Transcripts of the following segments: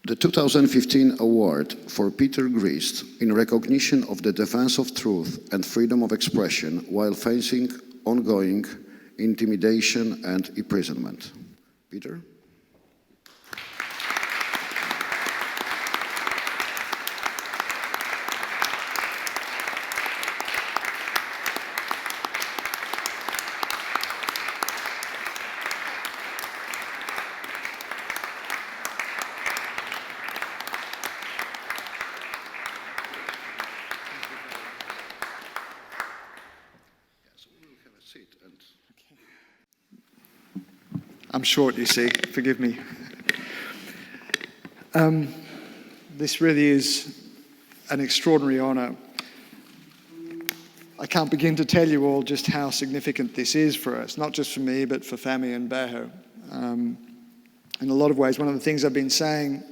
The 2015 award for Peter Greste in recognition of the defense of truth and freedom of expression while facing ongoing intimidation and imprisonment. Peter? I'm short, you see, forgive me. This really is an extraordinary honor. I can't begin to tell you all just how significant this is for us, not just for me, but for Fahmy and Baher. In a lot of ways, one of the things I've been saying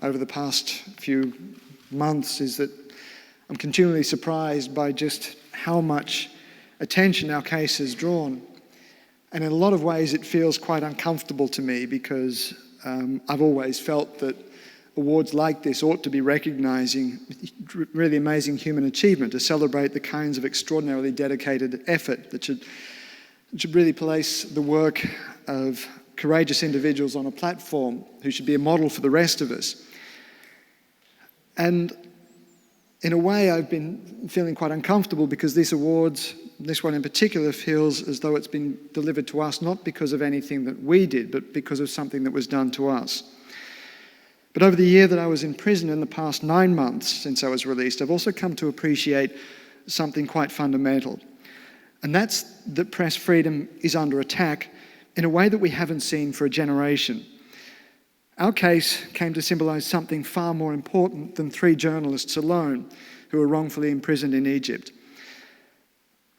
over the past few months is that I'm continually surprised by just how much attention our case has drawn. And in a lot of ways, it feels quite uncomfortable to me because I've always felt that awards like this ought to be recognizing really amazing human achievement, to celebrate the kinds of extraordinarily dedicated effort that should really place the work of courageous individuals on a platform who should be a model for the rest of us. And in a way, I've been feeling quite uncomfortable because these awards, this one in particular, feels as though it's been delivered to us not because of anything that we did, but because of something that was done to us. But over the year that I was in prison, in the past 9 months since I was released, I've also come to appreciate something quite fundamental. And that's that press freedom is under attack in a way that we haven't seen for a generation. Our case came to symbolize something far more important than 3 journalists alone who were wrongfully imprisoned in Egypt.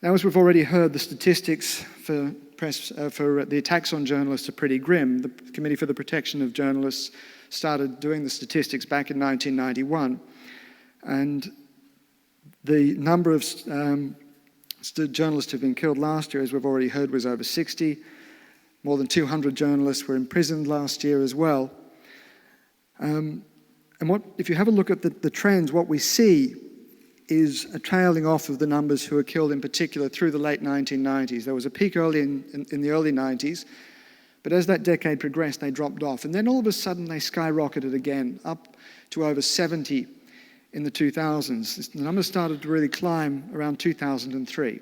Now, as we've already heard, the statistics for the attacks on journalists are pretty grim. The Committee for the Protection of Journalists started doing the statistics back in 1991, and the number of journalists who've been killed last year, as we've already heard, was over 60. More than 200 journalists were imprisoned last year as well. If you have a look at the trends, what we see is a trailing off of the numbers who were killed in particular through the late 1990s. There was a peak early in the early 90s, but as that decade progressed, they dropped off. And then all of a sudden, they skyrocketed again, up to over 70 in the 2000s. The numbers started to really climb around 2003.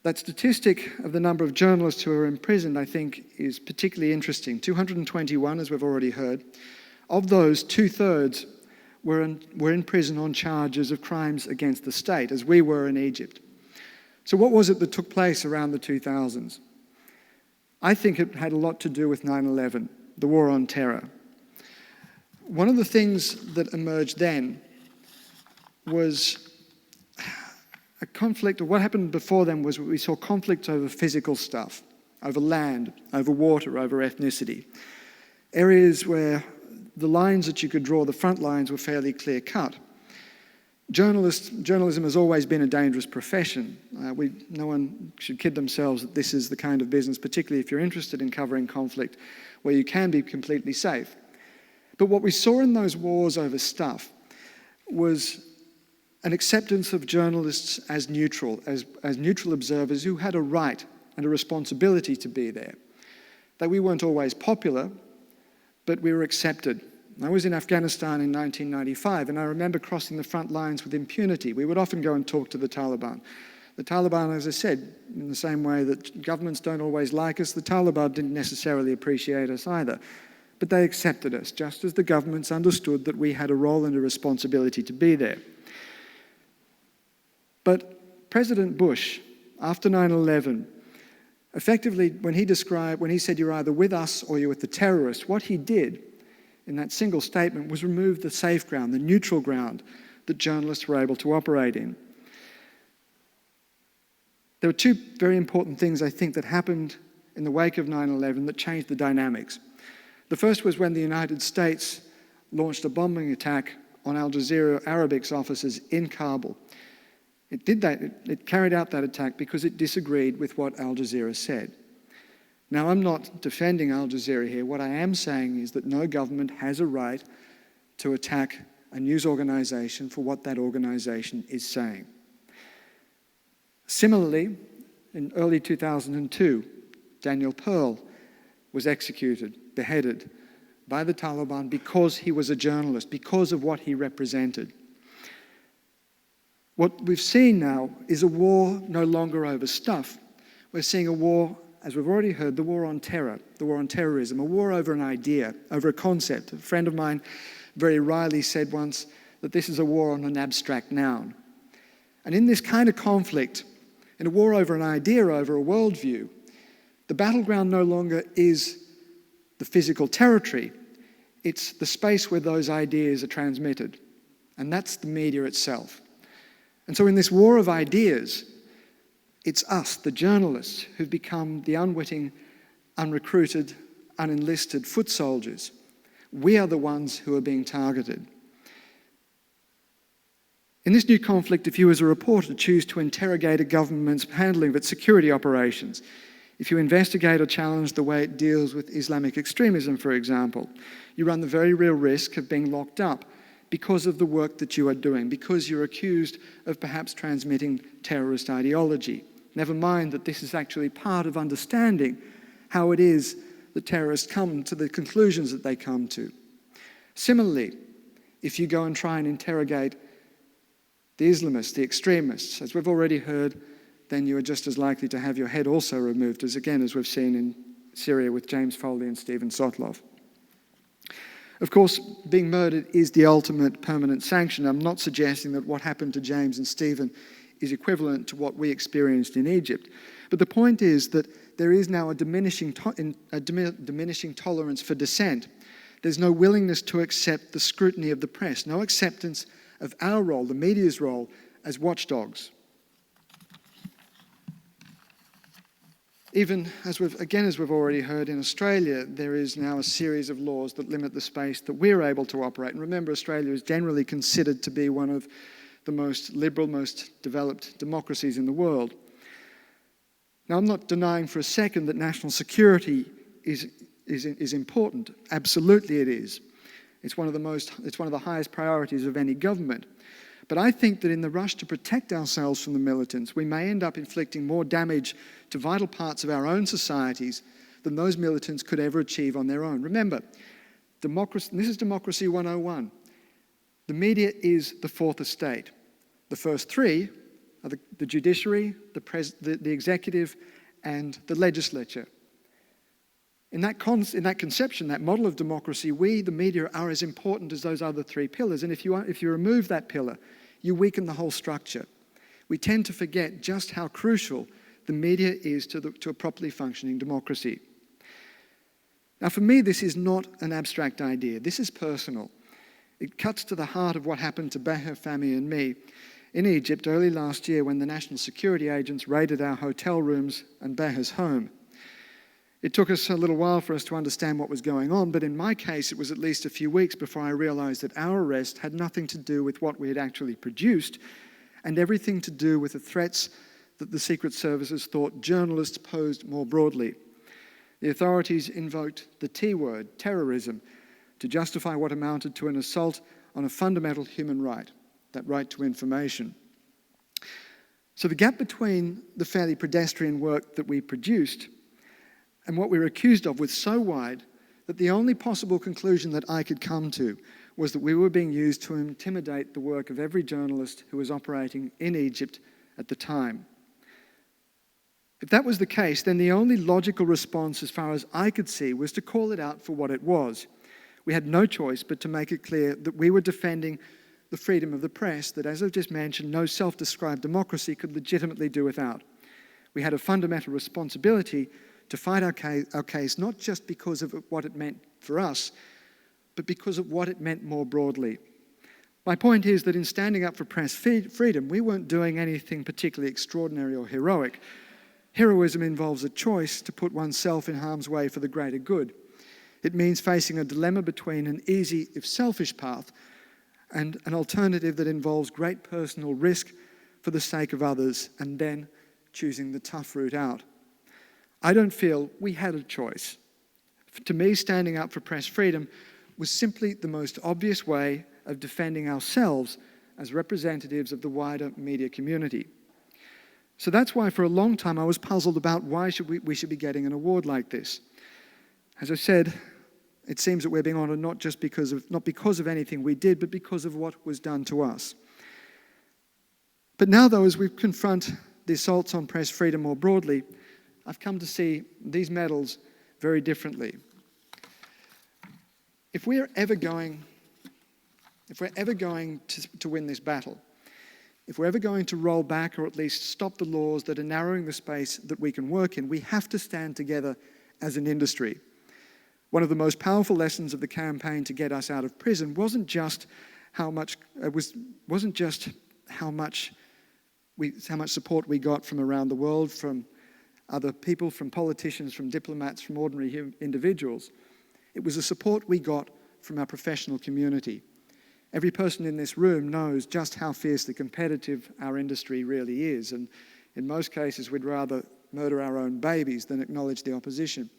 That statistic of the number of journalists who are imprisoned, I think, is particularly interesting. 221, as we've already heard. Of those, 2/3 were in prison on charges of crimes against the state, as we were in Egypt. So what was it that took place around the 2000s? I think it had a lot to do with 9/11, the war on terror. One of the things that emerged then was a conflict, or what happened before then was we saw conflict over physical stuff, over land, over water, over ethnicity. Areas where the lines that you could draw, the front lines, were fairly clear-cut. Journalism has always been a dangerous profession. No one should kid themselves that this is the kind of business, particularly if you're interested in covering conflict, where you can be completely safe. But what we saw in those wars over stuff was an acceptance of journalists as neutral observers who had a right and a responsibility to be there. That we weren't always popular, but we were accepted. I was in Afghanistan in 1995, and I remember crossing the front lines with impunity. We would often go and talk to the Taliban. The Taliban, as I said, in the same way that governments don't always like us, the Taliban didn't necessarily appreciate us either. But they accepted us, just as the governments understood that we had a role and a responsibility to be there. But President Bush, after 9/11, effectively, when he said you're either with us or you're with the terrorists, what he did in that single statement was remove the safe ground, the neutral ground that journalists were able to operate in. There were 2 very important things, I think, that happened in the wake of 9/11 that changed the dynamics. The first was when the United States launched a bombing attack on Al-Jazeera Arabic's offices in Kabul. It did that, it carried out that attack because it disagreed with what Al Jazeera said. Now, I'm not defending Al Jazeera here. What I am saying is that no government has a right to attack a news organisation for what that organisation is saying. Similarly, in early 2002, Daniel Pearl was executed, beheaded by the Taliban because he was a journalist, because of what he represented. What we've seen now is a war no longer over stuff. We're seeing a war, as we've already heard, the war on terror, the war on terrorism, a war over an idea, over a concept. A friend of mine very wryly said once that this is a war on an abstract noun. And in this kind of conflict, in a war over an idea, over a worldview, the battleground no longer is the physical territory, it's the space where those ideas are transmitted. And that's the media itself. And so in this war of ideas, it's us, the journalists, who've become the unwitting, unrecruited, unenlisted foot soldiers. We are the ones who are being targeted. In this new conflict, if you as a reporter choose to interrogate a government's handling of its security operations, if you investigate or challenge the way it deals with Islamic extremism, for example, you run the very real risk of being locked up because of the work that you are doing, because you're accused of perhaps transmitting terrorist ideology. Never mind that this is actually part of understanding how it is that terrorists come to the conclusions that they come to. Similarly, if you go and try and interrogate the Islamists, the extremists, as we've already heard, then you are just as likely to have your head also removed, as we've seen in Syria with James Foley and Stephen Sotlov. Of course, being murdered is the ultimate permanent sanction. I'm not suggesting that what happened to James and Stephen is equivalent to what we experienced in Egypt. But the point is that there is now a diminishing tolerance for dissent. There's no willingness to accept the scrutiny of the press, no acceptance of our role, the media's role, as watchdogs. Even as we've already heard, in Australia, there is now a series of laws that limit the space that we're able to operate. And remember, Australia is generally considered to be one of the most liberal, most developed democracies in the world. Now, I'm not denying for a second that national security is important. Absolutely it is. It's one of the highest priorities of any government. But I think that in the rush to protect ourselves from the militants, we may end up inflicting more damage to vital parts of our own societies than those militants could ever achieve on their own. Remember, democracy, and this is Democracy 101. The media is the fourth estate. The first three are the judiciary, the executive, and the legislature. In that conception, that model of democracy, we, the media, are as important as those other three pillars. And if you remove that pillar, you weaken the whole structure. We tend to forget just how crucial the media is to a properly functioning democracy. Now, for me, this is not an abstract idea. This is personal. It cuts to the heart of what happened to Baher Fahmy and me in Egypt early last year when the national security agents raided our hotel rooms and Baher's home. It took us a little while for us to understand what was going on, but in my case, it was at least a few weeks before I realized that our arrest had nothing to do with what we had actually produced and everything to do with the threats that the secret services thought journalists posed more broadly. The authorities invoked the T word, terrorism, to justify what amounted to an assault on a fundamental human right, that right to information. So the gap between the fairly pedestrian work that we produced and what we were accused of was so wide that the only possible conclusion that I could come to was that we were being used to intimidate the work of every journalist who was operating in Egypt at the time. If that was the case, then the only logical response, as far as I could see, was to call it out for what it was. We had no choice but to make it clear that we were defending the freedom of the press that, as I've just mentioned, no self-described democracy could legitimately do without. We had a fundamental responsibility to fight our case, not just because of what it meant for us, but because of what it meant more broadly. My point is that in standing up for press freedom, we weren't doing anything particularly extraordinary or heroic. Heroism involves a choice to put oneself in harm's way for the greater good. It means facing a dilemma between an easy, if selfish, path and an alternative that involves great personal risk for the sake of others, and then choosing the tough route out. I don't feel we had a choice. To me, standing up for press freedom was simply the most obvious way of defending ourselves as representatives of the wider media community. So that's why for a long time I was puzzled about why we should be getting an award like this. As I said, it seems that we're being honoured not because of anything we did, but because of what was done to us. But now, though, as we confront the assaults on press freedom more broadly, I've come to see these medals very differently. If we're ever going to win this battle, if we're ever going to roll back or at least stop the laws that are narrowing the space that we can work in, we have to stand together as an industry. One of the most powerful lessons of the campaign to get us out of prison wasn't just how much support we got from around the world, from other people, from politicians, from diplomats, from ordinary individuals. It was the support we got from our professional community. Every person in this room knows just how fiercely competitive our industry really is, and in most cases we'd rather murder our own babies than acknowledge the opposition.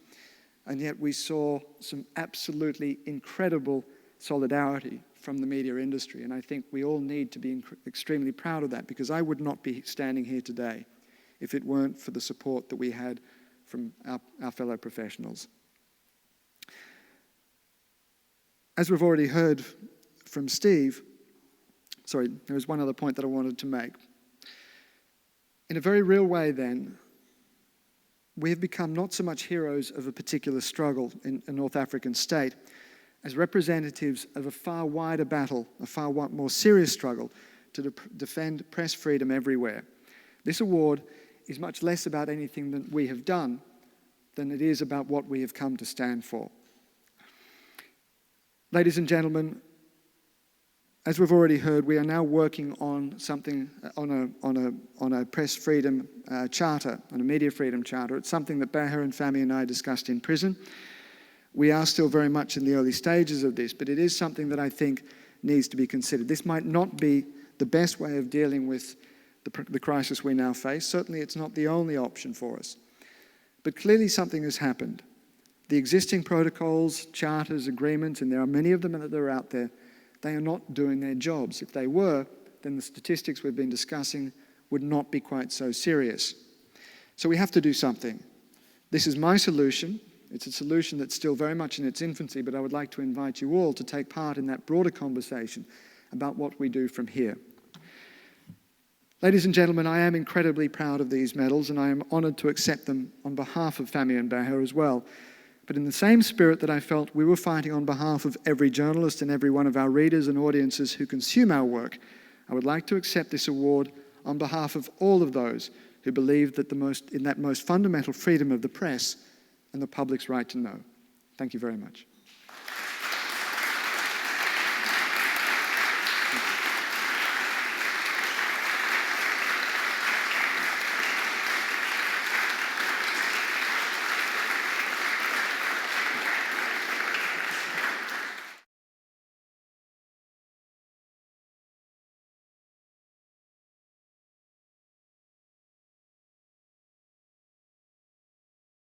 And yet we saw some absolutely incredible solidarity from the media industry, and I think we all need to be extremely proud of that, because I would not be standing here today if it weren't for the support that we had from our fellow professionals. As we've already heard from Steve, there was one other point that I wanted to make. In a very real way then, we have become not so much heroes of a particular struggle in a North African state, as representatives of a far wider battle, a far more serious struggle to defend press freedom everywhere. This award is much less about anything that we have done than it is about what we have come to stand for. Ladies and gentlemen, as we've already heard, we are now working on something, on a press freedom charter, on a media freedom charter. It's something that Baher and Fahmy and I discussed in prison. We are still very much in the early stages of this, but it is something that I think needs to be considered. This might not be the best way of dealing with the crisis we now face. Certainly it's not the only option for us. But clearly something has happened. The existing protocols, charters, agreements, and there are many of them that are out there, they are not doing their jobs. If they were, then the statistics we've been discussing would not be quite so serious. So we have to do something. This is my solution. It's a solution that's still very much in its infancy, but I would like to invite you all to take part in that broader conversation about what we do from here. Ladies and gentlemen, I am incredibly proud of these medals, and I am honoured to accept them on behalf of Fahmy and Baher as well. But in the same spirit that I felt we were fighting on behalf of every journalist and every one of our readers and audiences who consume our work, I would like to accept this award on behalf of all of those who believe that in that most fundamental freedom of the press and the public's right to know. Thank you very much.